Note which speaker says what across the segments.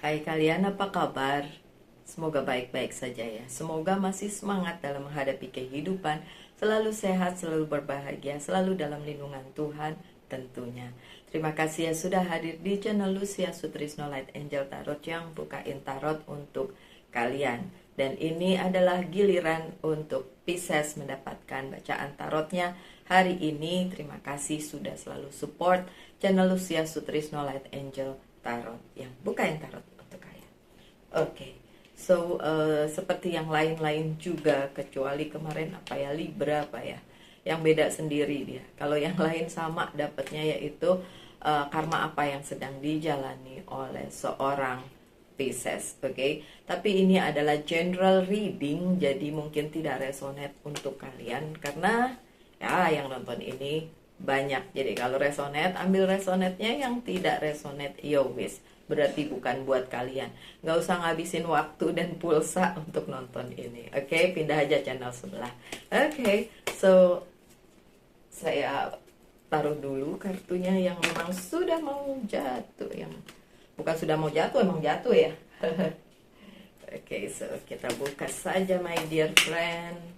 Speaker 1: Hai kalian, apa kabar? Semoga baik-baik saja ya. Semoga masih semangat dalam menghadapi kehidupan, selalu sehat, selalu berbahagia, selalu dalam lindungan Tuhan tentunya. Terima kasih ya sudah hadir di channel Lucia Sutrisno Light Angel Tarot yang bukain tarot untuk kalian. Dan ini adalah giliran untuk Pisces mendapatkan bacaan tarotnya hari ini. Terima kasih sudah selalu support channel Lucia Sutrisno Light Angel Tarot yang bukain tarot untuk kalian. Oke, so seperti yang lain-lain juga kecuali kemarin apa ya, Libra apa ya, yang beda sendiri dia. Kalau yang lain sama dapatnya, yaitu karma apa yang sedang dijalani oleh seorang Pisces. Oke. Tapi ini adalah general reading, jadi mungkin tidak resonate untuk kalian karena ya yang nonton ini banyak. Jadi kalau resonate, ambil resonate-nya, yang tidak resonate ya wis, berarti bukan buat kalian. Nggak usah ngabisin waktu dan pulsa untuk nonton ini. Oke, pindah aja channel sebelah. Oke, so saya taruh dulu kartunya yang memang sudah mau jatuh, yang bukan sudah mau jatuh, emang jatuh ya. Oke, so kita buka saja my dear friend.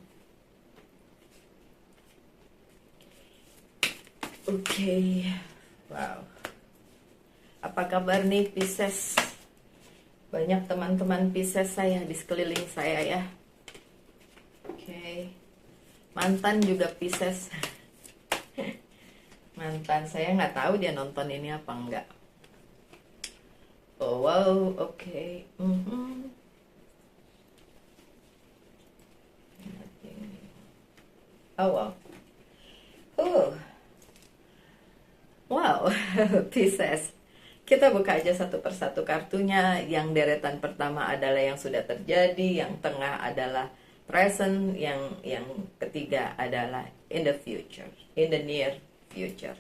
Speaker 1: Oke, wow. Apa kabar nih Pisces? Banyak teman-teman Pisces saya di sekeliling saya ya. Oke. Mantan juga Pisces. Mantan saya nggak tahu dia nonton ini apa enggak. Oh wow, oke. Oh wow. Wow, Pisces. Kita buka aja satu persatu kartunya. Yang deretan pertama adalah yang sudah terjadi, yang tengah adalah present, yang ketiga adalah in the future, in the near future.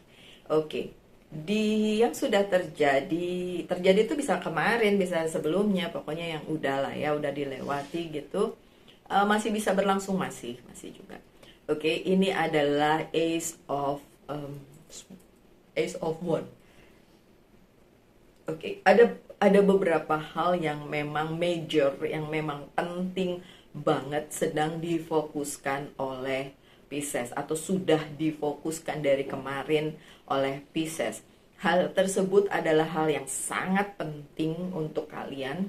Speaker 1: Oke. Di yang sudah terjadi itu bisa kemarin, bisa sebelumnya, pokoknya yang udah lah ya, udah dilewati gitu. Masih bisa berlangsung, masih juga. Oke, ini adalah Ace of Wands. Oke, ada beberapa hal yang memang major, yang memang penting banget sedang difokuskan oleh Pisces atau sudah difokuskan dari kemarin oleh Pisces. Hal tersebut adalah hal yang sangat penting untuk kalian.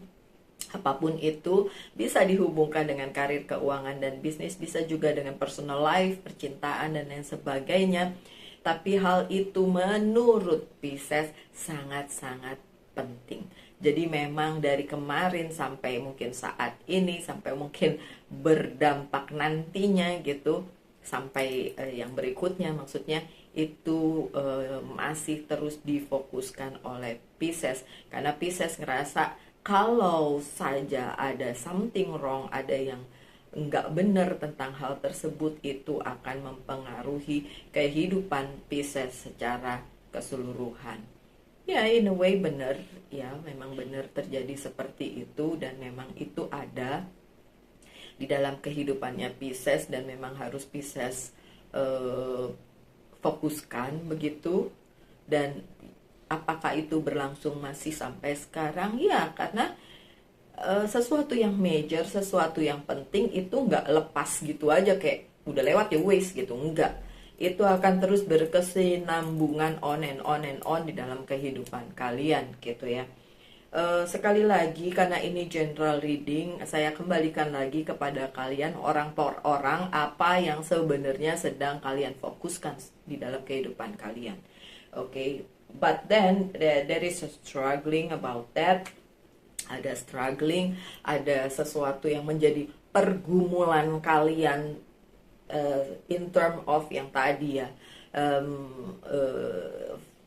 Speaker 1: Apapun itu, bisa dihubungkan dengan karir, keuangan, dan bisnis, bisa juga dengan personal life, percintaan, dan lain sebagainya. Tapi hal itu menurut Pisces sangat-sangat penting. Jadi memang dari kemarin sampai mungkin saat ini, sampai mungkin berdampak nantinya gitu, sampai yang berikutnya maksudnya, itu masih terus difokuskan oleh Pisces. Karena Pisces ngerasa kalau saja ada something wrong, ada yang nggak benar tentang hal tersebut, itu akan mempengaruhi kehidupan Pisces secara keseluruhan. Ya, in a way benar, ya memang benar terjadi seperti itu, dan memang itu ada di dalam kehidupannya Pisces, dan memang harus Pisces fokuskan begitu. Dan apakah itu berlangsung masih sampai sekarang? Ya, karena sesuatu yang major, sesuatu yang penting itu nggak lepas gitu aja kayak udah lewat ya waste gitu, enggak. Itu akan terus berkesinambungan on and on di dalam kehidupan kalian gitu ya. Sekali lagi, karena ini general reading, saya kembalikan lagi kepada kalian orang per orang apa yang sebenarnya sedang kalian fokuskan di dalam kehidupan kalian. Okay, but then there is a struggling about that. Ada struggling, ada sesuatu yang menjadi pergumulan kalian in term of yang tadi ya,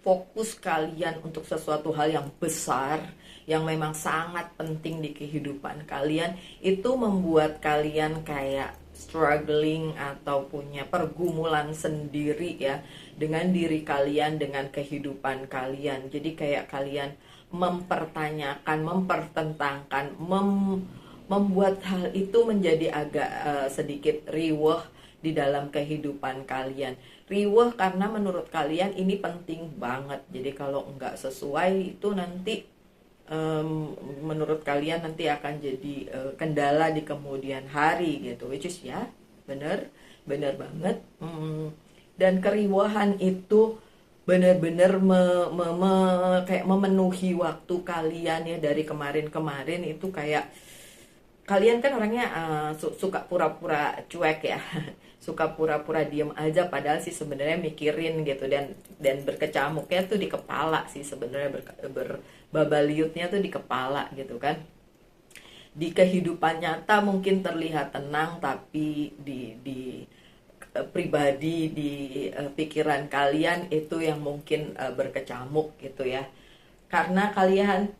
Speaker 1: fokus kalian untuk sesuatu hal yang besar yang memang sangat penting di kehidupan kalian, itu membuat kalian kayak struggling atau punya pergumulan sendiri ya dengan diri kalian, dengan kehidupan kalian. Jadi kayak kalian mempertanyakan, mempertentangkan, membuat hal itu menjadi agak sedikit riweh di dalam kehidupan kalian. Riweh karena menurut kalian ini penting banget. Jadi kalau nggak sesuai itu nanti menurut kalian nanti akan jadi kendala di kemudian hari gitu, which is ya bener bener banget. Dan keriuhan itu benar-benar kayak memenuhi waktu kalian ya. Dari kemarin-kemarin itu kayak kalian kan orangnya suka pura-pura cuek ya. Suka pura-pura diem aja padahal sih sebenarnya mikirin gitu, dan berkecamuknya tuh di kepala sih sebenarnya, berbabaliutnya tuh di kepala gitu kan. Di kehidupan nyata mungkin terlihat tenang, tapi di pribadi, di pikiran kalian itu yang mungkin berkecamuk gitu ya, karena kalian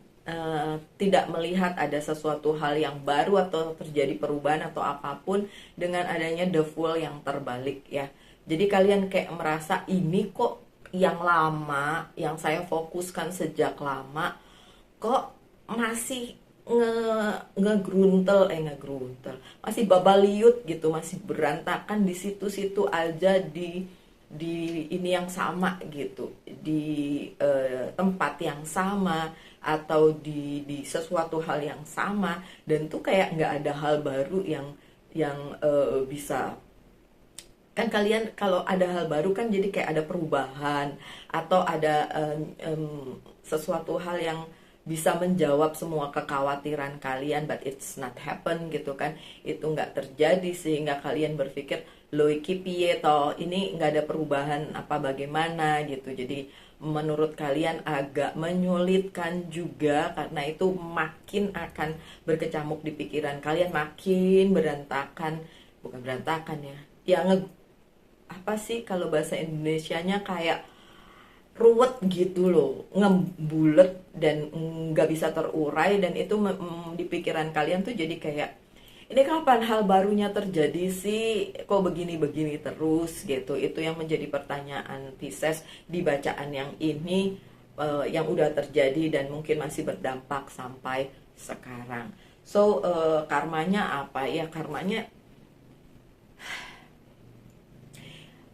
Speaker 1: tidak melihat ada sesuatu hal yang baru atau terjadi perubahan atau apapun dengan adanya the full yang terbalik ya. Jadi kalian kayak merasa ini kok yang lama, yang saya fokuskan sejak lama, kok masih ngegruntel masih babaliut gitu, masih berantakan di situ-situ aja, di ini yang sama gitu, di tempat yang sama, atau di sesuatu hal yang sama, dan tuh kayak nggak ada hal baru yang bisa. Kan kalian kalau ada hal baru kan jadi kayak ada perubahan, atau ada sesuatu hal yang bisa menjawab semua kekhawatiran kalian, but it's not happen gitu kan. Itu nggak terjadi, sehingga kalian berpikir lo iki piye toh, ini nggak ada perubahan apa bagaimana gitu. Jadi menurut kalian agak menyulitkan juga, karena itu makin akan berkecamuk di pikiran kalian, makin berantakan. Bukan berantakan ya apa sih kalau bahasa Indonesianya, kayak ruwet gitu loh, ngebulet dan nggak bisa terurai. Dan itu di pikiran kalian tuh jadi kayak, ini kapan hal barunya terjadi sih, kok begini-begini terus gitu. Itu yang menjadi pertanyaan Pisces di bacaan yang ini, yang udah terjadi dan mungkin masih berdampak sampai sekarang. So karmanya apa ya? Karmanya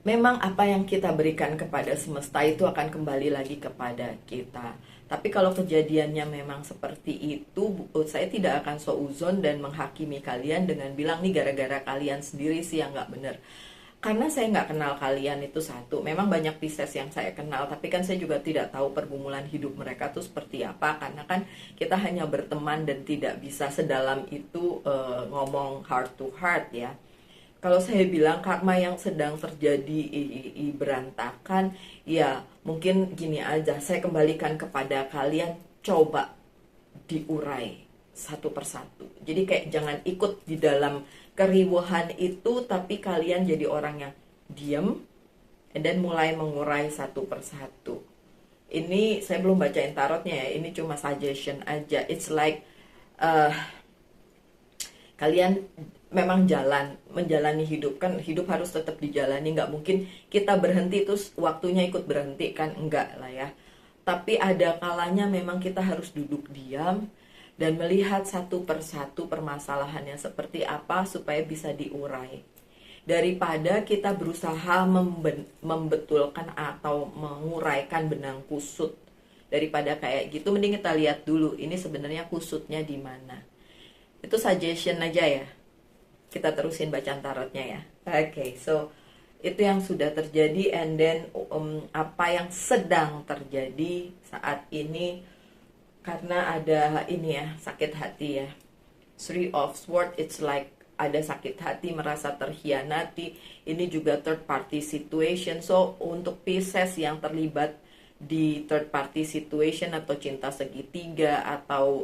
Speaker 1: memang apa yang kita berikan kepada semesta itu akan kembali lagi kepada kita. Tapi kalau kejadiannya memang seperti itu, saya tidak akan seuzon dan menghakimi kalian dengan bilang nih gara-gara kalian sendiri sih yang nggak bener. Karena saya nggak kenal kalian, itu satu. Memang banyak Pisces yang saya kenal, tapi kan saya juga tidak tahu pergumulan hidup mereka tuh seperti apa. Karena kan kita hanya berteman dan tidak bisa sedalam itu ngomong heart to heart ya. Kalau saya bilang karma yang sedang terjadi berantakan, ya mungkin gini aja, saya kembalikan kepada kalian, coba diurai satu persatu. Jadi kayak jangan ikut di dalam keriuhan itu, tapi kalian jadi orang yang diam dan mulai mengurai satu persatu. Ini saya belum bacain tarotnya ya, ini cuma suggestion aja. It's like kalian memang menjalani hidup, kan hidup harus tetap dijalani, nggak mungkin kita berhenti terus waktunya ikut berhenti, kan enggak lah ya. Tapi ada kalanya memang kita harus duduk diam dan melihat satu persatu permasalahannya seperti apa supaya bisa diurai, daripada kita berusaha membetulkan atau menguraikan benang kusut. Daripada kayak gitu, mending kita lihat dulu ini sebenarnya kusutnya di mana. Itu suggestion aja ya. Kita terusin bacaan tarotnya ya. Oke, so itu yang sudah terjadi, and then apa yang sedang terjadi saat ini, karena ada ini ya, sakit hati ya. Three of Swords, it's like ada sakit hati, merasa terhianati. Ini juga third party situation. So untuk Pisces yang terlibat di third party situation atau cinta segitiga atau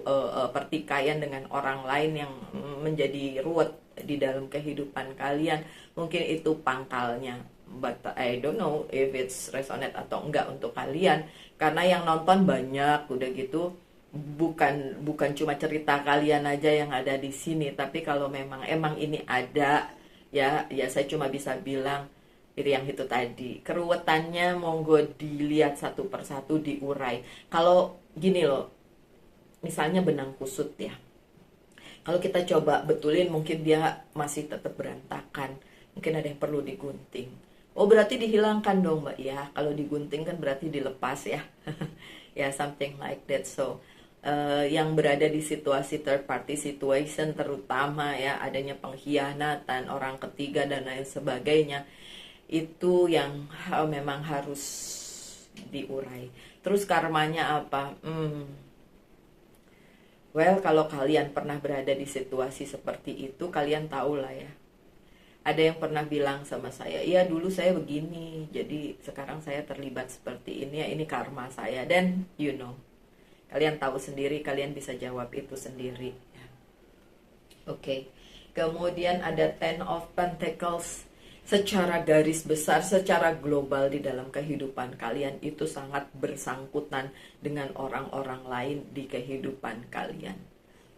Speaker 1: pertikaian dengan orang lain yang menjadi ruwet di dalam kehidupan kalian, mungkin itu pangkalnya. But I don't know if it's resonate atau enggak untuk kalian, karena yang nonton banyak, udah gitu bukan cuma cerita kalian aja yang ada di sini. Tapi kalau emang ini ada ya saya cuma bisa bilang itu yang itu tadi, keruwetannya monggo dilihat satu persatu, diurai. Kalau gini loh, misalnya benang kusut ya, kalau kita coba betulin mungkin dia masih tetap berantakan, mungkin ada yang perlu digunting. Oh berarti dihilangkan dong mbak ya, kalau digunting kan berarti dilepas ya. Ya something like that. So yang berada di situasi third party situation, terutama ya adanya pengkhianatan orang ketiga dan lain sebagainya, itu yang memang harus diurai. Terus karmanya apa? Well, kalau kalian pernah berada di situasi seperti itu, kalian tahu lah ya. Ada yang pernah bilang sama saya, iya dulu saya begini, jadi sekarang saya terlibat seperti ini, ya ini karma saya. Dan kalian tahu sendiri, kalian bisa jawab itu sendiri. Oke. Kemudian ada Ten of Pentacles. Secara garis besar, secara global di dalam kehidupan kalian itu sangat bersangkutan dengan orang-orang lain di kehidupan kalian.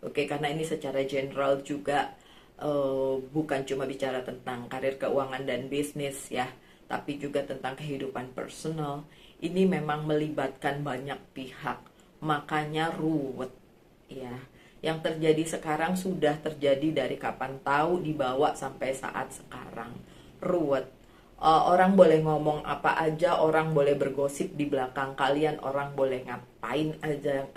Speaker 1: Oke, karena ini secara general juga bukan cuma bicara tentang karir, keuangan, dan bisnis ya, tapi juga tentang kehidupan personal. Ini memang melibatkan banyak pihak, makanya ruwet ya. Yang terjadi sekarang sudah terjadi dari kapan tahu, dibawa sampai saat sekarang. Ruwet. Orang boleh ngomong apa aja, orang boleh bergosip di belakang kalian, orang boleh ngapain aja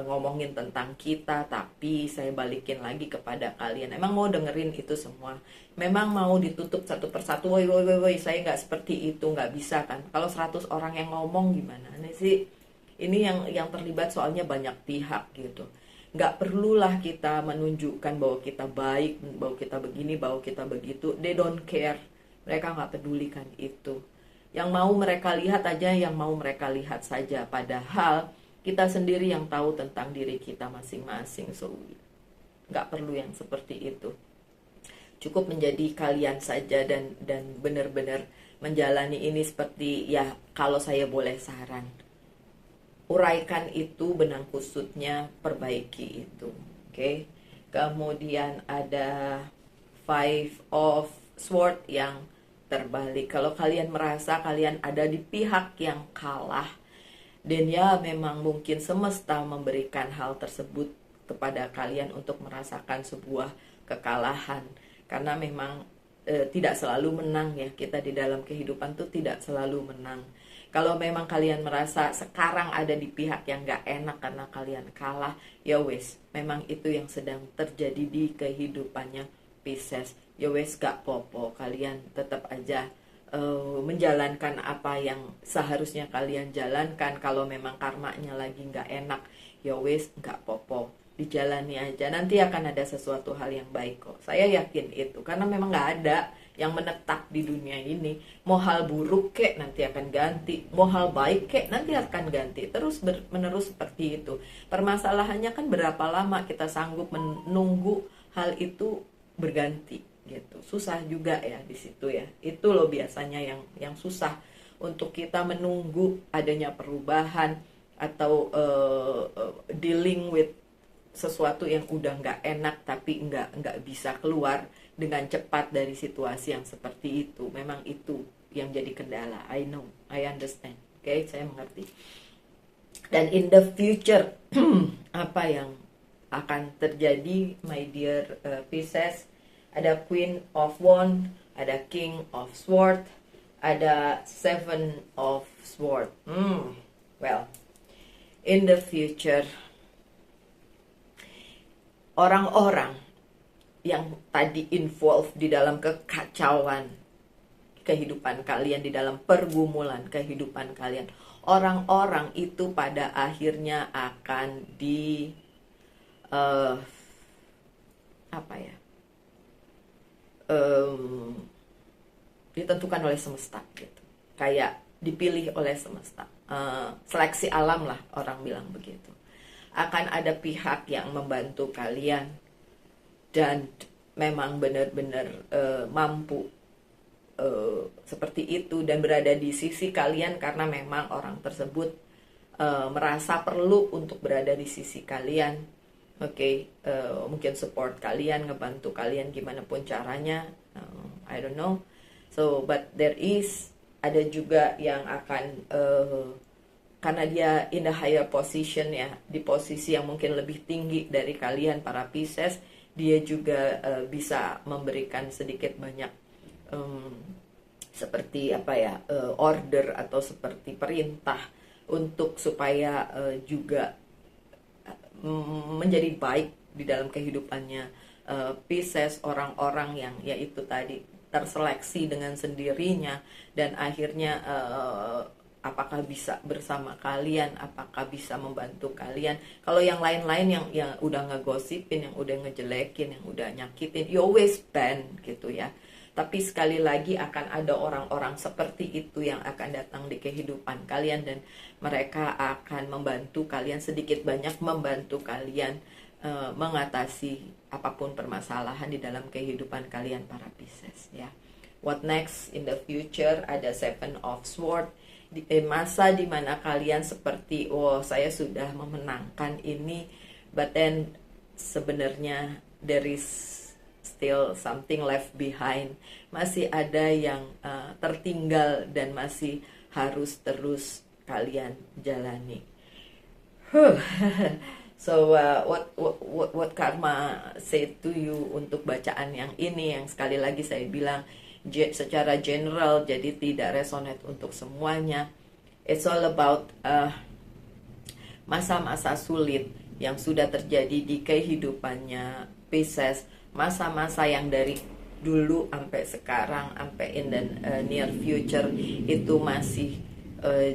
Speaker 1: ngomongin tentang kita, tapi saya balikin lagi kepada kalian. Emang mau dengerin itu semua? Memang mau ditutup satu persatu? Woi, saya nggak seperti itu, nggak bisa kan? Kalau 100 orang yang ngomong gimana nih sih? Ini yang terlibat soalnya banyak pihak gitu. Nggak perlulah kita menunjukkan bahwa kita baik, bahwa kita begini, bahwa kita begitu. They don't care. Mereka nggak pedulikan itu. Yang mau mereka lihat aja, yang mau mereka lihat saja. Padahal kita sendiri yang tahu tentang diri kita masing-masing. So, nggak perlu yang seperti itu. Cukup menjadi kalian saja dan benar-benar menjalani ini seperti, ya kalau saya boleh saran, uraikan itu, benang kusutnya, perbaiki itu. Oke. Kemudian ada Five of Swords yang terbalik. Kalau kalian merasa kalian ada di pihak yang kalah, dan ya memang mungkin semesta memberikan hal tersebut kepada kalian untuk merasakan sebuah kekalahan. Karena memang tidak selalu menang ya, kita di dalam kehidupan tuh tidak selalu menang. Kalau memang kalian merasa sekarang ada di pihak yang gak enak karena kalian kalah, ya wes, memang itu yang sedang terjadi di kehidupannya Pisces. Ya wes, gak popo, kalian tetap aja menjalankan apa yang seharusnya kalian jalankan. Kalau memang karmanya lagi gak enak, ya wes, gak popo, dijalani aja. Nanti akan ada sesuatu hal yang baik kok. Saya yakin itu, karena memang gak ada yang menetap di dunia ini. Mau hal buruk kek nanti akan ganti, mau hal baik kek nanti akan ganti, terus menerus seperti itu. Permasalahannya kan berapa lama kita sanggup menunggu hal itu berganti gitu. Susah juga ya di situ ya. Itu loh biasanya yang susah, untuk kita menunggu adanya perubahan atau dealing with sesuatu yang udah nggak enak tapi nggak bisa keluar dengan cepat dari situasi yang seperti itu. Memang itu yang jadi kendala. I know, I understand. Oke, saya mengerti. Dan in the future apa yang akan terjadi, my dear Pisces? Ada Queen of Wands, ada King of Swords, ada Seven of Swords. Well, in the future, orang-orang yang tadi involved di dalam kekacauan kehidupan kalian, di dalam pergumulan kehidupan kalian, orang-orang itu pada akhirnya akan ditentukan oleh semesta gitu, kayak dipilih oleh semesta, seleksi alam lah orang bilang begitu. Akan ada pihak yang membantu kalian dan memang benar-benar mampu seperti itu dan berada di sisi kalian, karena memang orang tersebut merasa perlu untuk berada di sisi kalian. Oke, mungkin support kalian, ngebantu kalian gimana pun caranya, I don't know. So but there is, ada juga yang akan karena dia in the higher position ya, di posisi yang mungkin lebih tinggi dari kalian para Pisces, dia juga bisa memberikan sedikit banyak seperti order atau seperti perintah untuk supaya juga menjadi baik di dalam kehidupannya Pisces, orang-orang yang yaitu tadi terseleksi dengan sendirinya, dan akhirnya apakah bisa bersama kalian, apakah bisa membantu kalian. Kalau yang lain-lain yang udah ngegosipin, yang udah ngejelekin, yang udah nyakitin, you always ban gitu ya. Tapi sekali lagi akan ada orang-orang seperti itu yang akan datang di kehidupan kalian, dan mereka akan membantu kalian, sedikit banyak membantu kalian mengatasi apapun permasalahan di dalam kehidupan kalian para Pisces ya. What next in the future? Ada Seven of Swords, masa dimana kalian seperti saya sudah memenangkan ini, but then sebenarnya there is still something left behind, masih ada yang tertinggal dan masih harus terus kalian jalani. So what karma say to you untuk bacaan yang ini, yang sekali lagi saya bilang secara general, jadi tidak resonate untuk semuanya. It's all about masa-masa sulit yang sudah terjadi di kehidupannya Pisces, masa-masa yang dari dulu sampai sekarang, sampai in the near future itu masih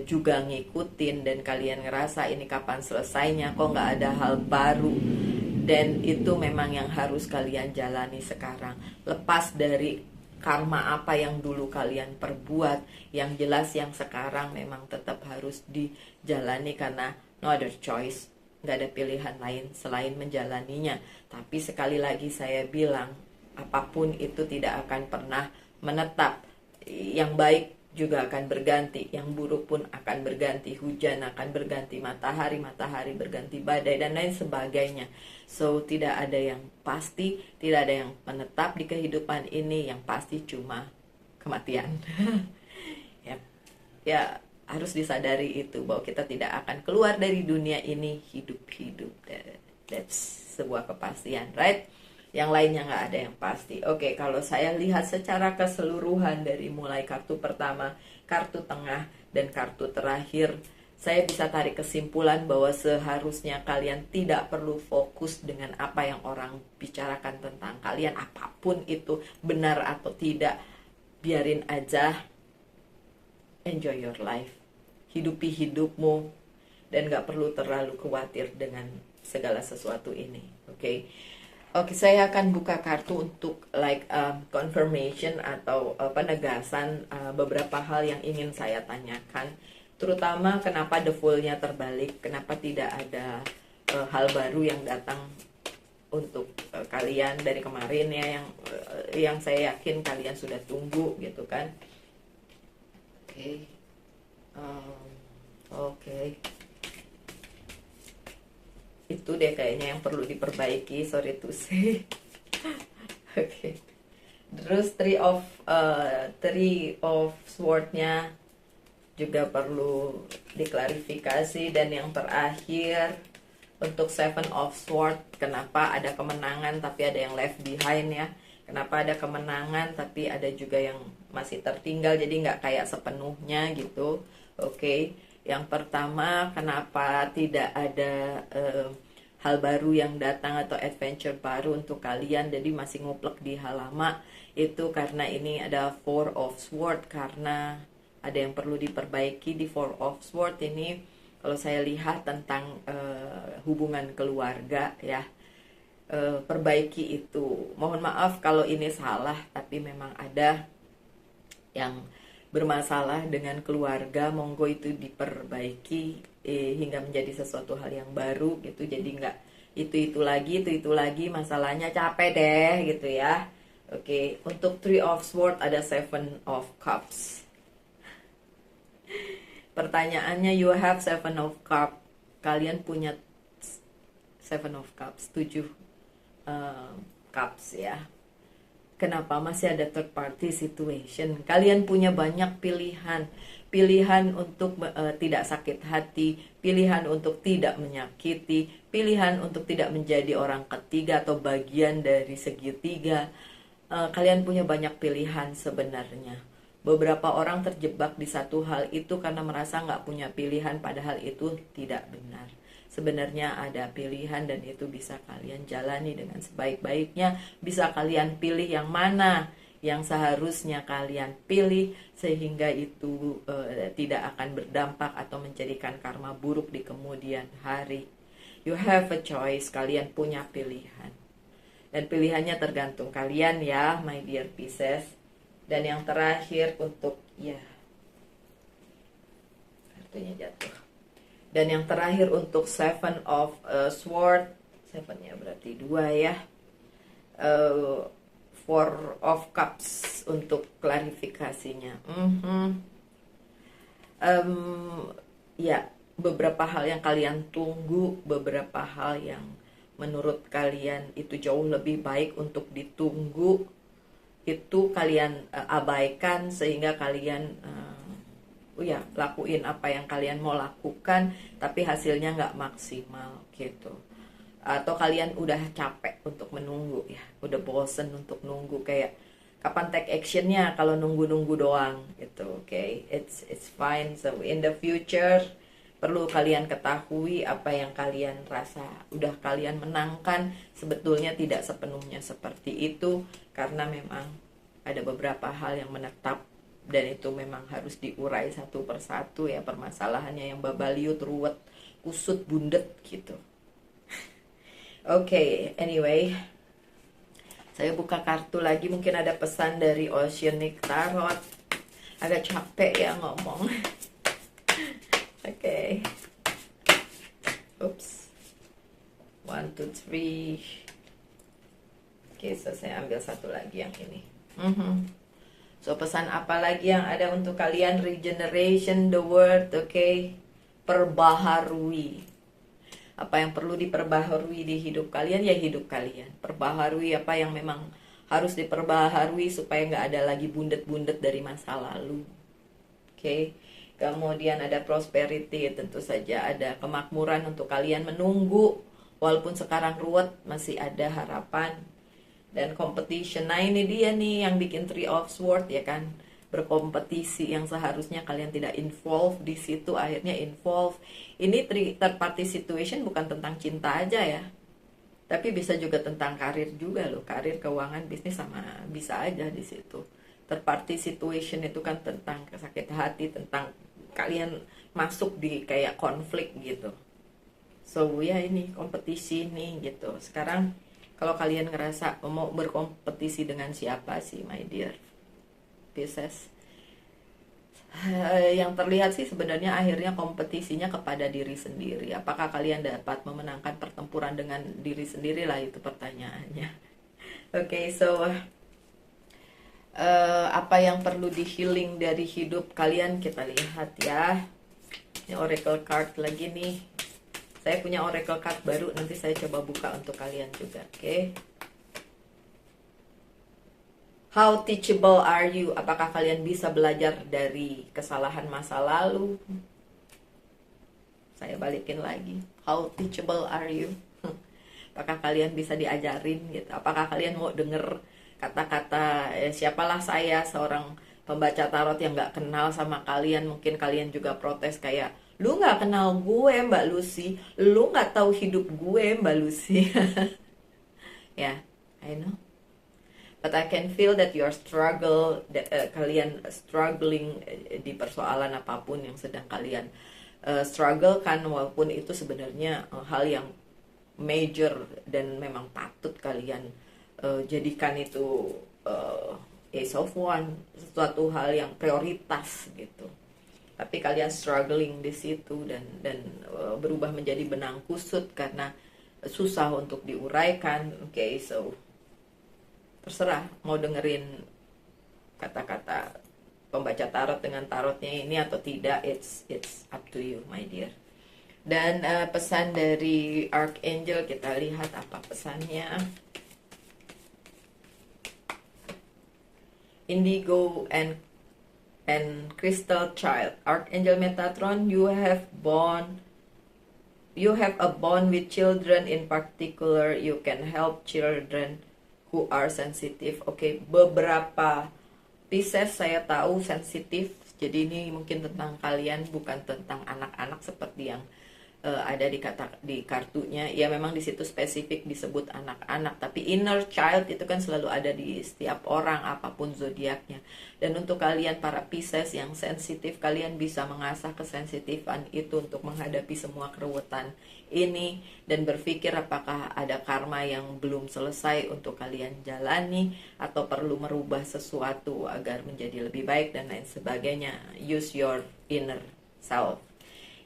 Speaker 1: juga ngikutin, dan kalian ngerasa ini kapan selesainya, kok nggak ada hal baru. Dan itu memang yang harus kalian jalani sekarang, lepas dari karma apa yang dulu kalian perbuat. Yang jelas yang sekarang memang tetap harus dijalani, karena no other choice, nggak ada pilihan lain selain menjalaninya. Tapi sekali lagi saya bilang, apapun itu tidak akan pernah menetap. Yang baik juga akan berganti, yang buruk pun akan berganti, hujan akan berganti matahari, matahari berganti badai, dan lain sebagainya. So tidak ada yang pasti, tidak ada yang menetap di kehidupan ini, yang pasti cuma kematian. ya harus disadari itu, bahwa kita tidak akan keluar dari dunia ini hidup-hidup. That's sebuah kepastian, right? Yang lainnya nggak ada yang pasti. Oke, kalau saya lihat secara keseluruhan dari mulai kartu pertama, kartu tengah, dan kartu terakhir, saya bisa tarik kesimpulan bahwa seharusnya kalian tidak perlu fokus dengan apa yang orang bicarakan tentang kalian, apapun itu benar atau tidak, biarin aja. Enjoy your life, hidupi hidupmu, dan gak perlu terlalu khawatir dengan segala sesuatu ini. Oke, saya akan buka kartu untuk confirmation atau penegasan beberapa hal yang ingin saya tanyakan, terutama kenapa the Fool-nya terbalik, kenapa tidak ada hal baru yang datang untuk kalian dari kemarin ya, yang saya yakin kalian sudah tunggu gitu kan. Oke. Itu deh kayaknya yang perlu diperbaiki, sorry to say. Oke. Terus three of sword-nya juga perlu diklarifikasi, dan yang terakhir untuk seven of sword, kenapa ada kemenangan tapi ada yang left behind ya. Kenapa ada kemenangan tapi ada juga yang masih tertinggal, jadi nggak kayak sepenuhnya gitu. Oke. Yang pertama, kenapa tidak ada hal baru yang datang atau adventure baru untuk kalian, jadi masih nguplek di hal lama. Itu karena ini ada Four of Swords, karena ada yang perlu diperbaiki di Four of Swords ini. Kalau saya lihat tentang hubungan keluarga ya, perbaiki itu. Mohon maaf kalau ini salah, tapi memang ada yang bermasalah dengan keluarga, monggo itu diperbaiki hingga menjadi sesuatu hal yang baru gitu. Jadi nggak itu lagi masalahnya, capek deh gitu ya. Oke, untuk Three of Swords ada Seven of Cups. Pertanyaannya, you have Seven of Cups, kalian punya Seven of Cups, 7 cups ya. Kenapa masih ada third party situation? Kalian punya banyak pilihan untuk tidak sakit hati, pilihan untuk tidak menyakiti, pilihan untuk tidak menjadi orang ketiga atau bagian dari segitiga. Kalian punya banyak pilihan sebenarnya. Beberapa orang terjebak di satu hal itu karena merasa nggak punya pilihan, padahal itu tidak benar. sebenarnya ada pilihan dan itu bisa kalian jalani dengan sebaik-baiknya. Bisa kalian pilih yang mana yang seharusnya kalian pilih, sehingga itu tidak akan berdampak atau menjadikan karma buruk di kemudian hari. You have a choice, kalian punya pilihan. Dan pilihannya tergantung kalian ya, my dear Pisces. Dan yang terakhir untuk, ya, kartunya jatuh. Dan yang terakhir untuk Seven of Sword, Seven-nya berarti 2 ya. Four of Cups untuk klarifikasinya. Ya, beberapa hal yang kalian tunggu, beberapa hal yang menurut kalian itu jauh lebih baik untuk ditunggu, itu kalian abaikan sehingga kalian lakuin apa yang kalian mau lakukan, tapi hasilnya nggak maksimal gitu. Atau kalian udah capek untuk menunggu ya, udah bosen untuk nunggu, kayak kapan take actionnya kalau nunggu-nunggu doang gitu. Okay, it's fine. So in the future perlu kalian ketahui apa yang kalian rasa udah kalian menangkan sebetulnya tidak sepenuhnya seperti itu, karena memang ada beberapa hal yang menetap dan itu memang harus diurai satu persatu ya, permasalahannya yang babaliut, ruwet, kusut, bundet gitu. Oke, anyway, saya buka kartu lagi, mungkin ada pesan dari Oceanic Tarot. Agak capek ya ngomong. Oke. Oops. 1, 2, 3. Oke, so saya ambil satu lagi yang ini. So pesan apa lagi yang ada untuk kalian? Regeneration, the word, oke. Perbaharui. Apa yang perlu diperbaharui di hidup kalian, ya hidup kalian. Perbaharui apa yang memang harus diperbaharui supaya nggak ada lagi bundet-bundet dari masa lalu. Oke. Kemudian ada prosperity, tentu saja ada kemakmuran untuk kalian menunggu. Walaupun sekarang ruwet, masih ada harapan. Dan competition, nah ini dia nih yang bikin Three of Swords ya kan. Berkompetisi yang seharusnya kalian tidak involve di situ, akhirnya involve. Ini third party situation bukan tentang cinta aja ya, tapi bisa juga tentang karir juga loh, karir, keuangan, bisnis, sama bisa aja di situ. Third party situation itu kan tentang sakit hati, tentang kalian masuk di kayak konflik gitu. So ya ini kompetisi nih gitu. Sekarang kalau kalian ngerasa mau berkompetisi dengan siapa sih my dear Pisces? Yang terlihat sih sebenarnya akhirnya kompetisinya kepada diri sendiri. Apakah kalian dapat memenangkan pertempuran dengan diri sendiri lah, itu pertanyaannya. Oke, so apa yang perlu di healing dari hidup kalian, kita lihat ya. Ini oracle card lagi nih. Saya punya oracle card baru, nanti saya coba buka untuk kalian juga. Oke. How teachable are you? Apakah kalian bisa belajar dari kesalahan masa lalu? Saya balikin lagi. How teachable are you? Apakah kalian bisa diajarin gitu? Apakah kalian mau denger kata-kata siapalah saya, seorang pembaca tarot yang gak kenal sama kalian? Mungkin kalian juga protes kayak, lu gak kenal gue Mbak Lucy, lu gak tahu hidup gue Mbak Lucy. Ya, I know. But I can feel that you are kalian struggling di persoalan apapun yang sedang kalian struggle kan, walaupun itu sebenarnya hal yang major dan memang patut kalian jadikan itu Ace of Wands, sesuatu hal yang prioritas gitu. Tapi kalian struggling di situ dan berubah menjadi benang kusut karena susah untuk diuraikan. Oke, so terserah mau dengerin kata-kata pembaca tarot dengan tarotnya ini atau tidak, it's up to you my dear. Dan pesan dari Archangel, kita lihat apa pesannya. Indigo and Crystal Child, Archangel Metatron, you have a bond with children. In particular, you can help children who are sensitive. Oke, beberapa Pisces saya tahu sensitif. Jadi ini mungkin tentang kalian, bukan tentang anak-anak seperti yang ada di kartunya. Ya memang di situ spesifik disebut anak-anak, tapi inner child itu kan selalu ada di setiap orang apapun zodiaknya. Dan untuk kalian para Pisces yang sensitif, kalian bisa mengasah kesensitifan itu untuk menghadapi semua keruwetan ini dan berpikir apakah ada karma yang belum selesai untuk kalian jalani atau perlu merubah sesuatu agar menjadi lebih baik dan lain sebagainya. Use your inner self.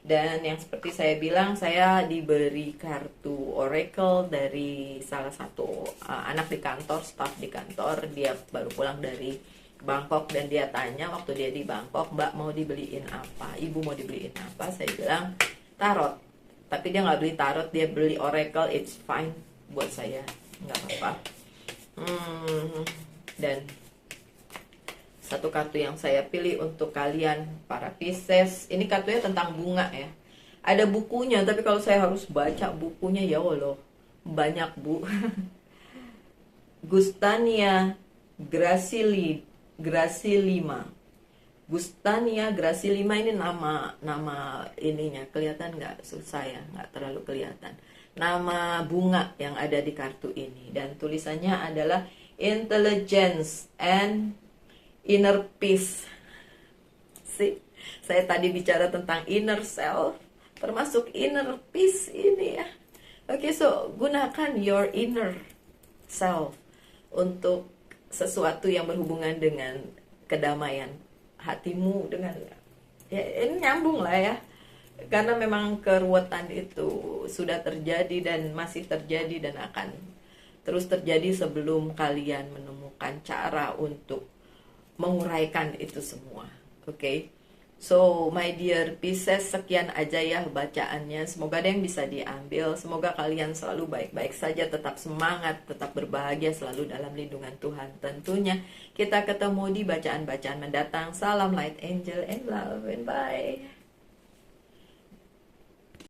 Speaker 1: Dan yang seperti saya bilang, saya diberi kartu oracle dari salah satu anak di kantor, staff di kantor. Dia baru pulang dari Bangkok dan dia tanya waktu dia di Bangkok, "Mbak mau dibeliin apa? Ibu mau dibeliin apa?" Saya bilang tarot. Tapi dia nggak beli tarot, dia beli oracle. It's fine buat saya, nggak apa-apa. Dan satu kartu yang saya pilih untuk kalian para Pisces, ini kartunya tentang bunga ya. Ada bukunya, tapi kalau saya harus baca bukunya, ya Allah, banyak bu. Gustania gracillima. Gustania gracillima ini nama ininya, kelihatan nggak? Susah ya, nggak terlalu kelihatan. Nama bunga yang ada di kartu ini, dan tulisannya adalah intelligence and inner peace. Saya tadi bicara tentang inner self, termasuk inner peace ini ya. Oke, so gunakan your inner self untuk sesuatu yang berhubungan dengan kedamaian hatimu, dengan ya ini nyambung lah ya. Karena memang keruwetan itu sudah terjadi dan masih terjadi dan akan terus terjadi sebelum kalian menemukan cara untuk menguraikan itu semua. Oke. So my dear Pisces, sekian aja ya bacaannya. Semoga ada yang bisa diambil. Semoga kalian selalu baik-baik saja, tetap semangat, tetap berbahagia, selalu dalam lindungan Tuhan tentunya. Kita ketemu di bacaan-bacaan mendatang. Salam light angel and love and bye.